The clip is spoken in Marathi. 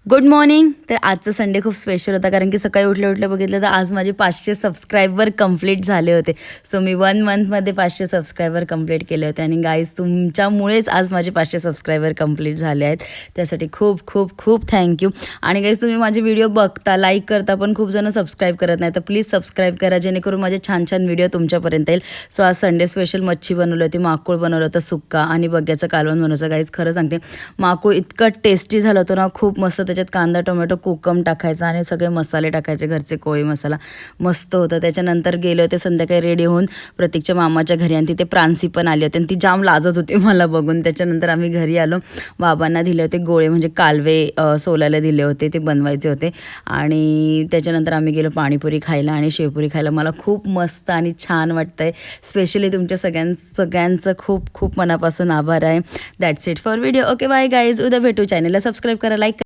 Good morning. तर आजचं संडे खूप स्पेशल होता कारण की सकाळी उठल्या बघितलं तर आज माझे 500 सबस्क्रायबर कंप्लीट झाले होते. सो मी 1 मंथमध्ये 500 सबस्क्रायबर कंप्लीट केले होते आणि गाईज तुमच्यामुळेच आज माझे 500 सबस्क्रायबर कंप्लीट झाले आहेत. त्यासाठी खूप खूप खूप थँक्यू. आणि गाईज तुम्ही माझे व्हिडिओ बघता, लाईक करता, पण खूप जण सबस्क्राईब करत नाही. तर प्लीज सबस्क्राईब करा जेणेकरून माझे छान छान व्हिडिओ तुमच्यापर्यंत येईल. सो आज संडे स्पेशल मच्छी बनवली होती, माकुळ बनवलं होतं सुक्का आणि बग्याचं कालवण बनवायचं. गाईज खरं सांगते माकुळ इतकं टेस्टी झालं होतं ना, खूप मस्त. त्याच्यात कांदा टोमॅटो कोकम टाकायचा आणि सगळे मसाले टाकायचे, घरचे कोळी मसाला मस्त होतं. त्याच्यानंतर गेले होते संध्याकाळी रेडी होऊन प्रतीकच्या मामाच्या घरी आणि तिथे प्रांसी पण आली होती आणि ती जाम लाजत होती मला बघून. त्याच्यानंतर आम्ही घरी आलो, बाबांना दिले होते गोळे म्हणजे कालवे सोलायला दिले होते, ते बनवायचे होते. आणि त्याच्यानंतर आम्ही गेलो पाणीपुरी खायला आणि शेवपुरी खायला. मला खूप मस्त आणि छान वाटतंय. स्पेशली तुमच्या सगळ्यांचं खूप खूप मनापासून आभार आहे. That's it for video. Okay bye guys. उद्या भेटू. चॅनलला सबस्क्राईब करा, लाईक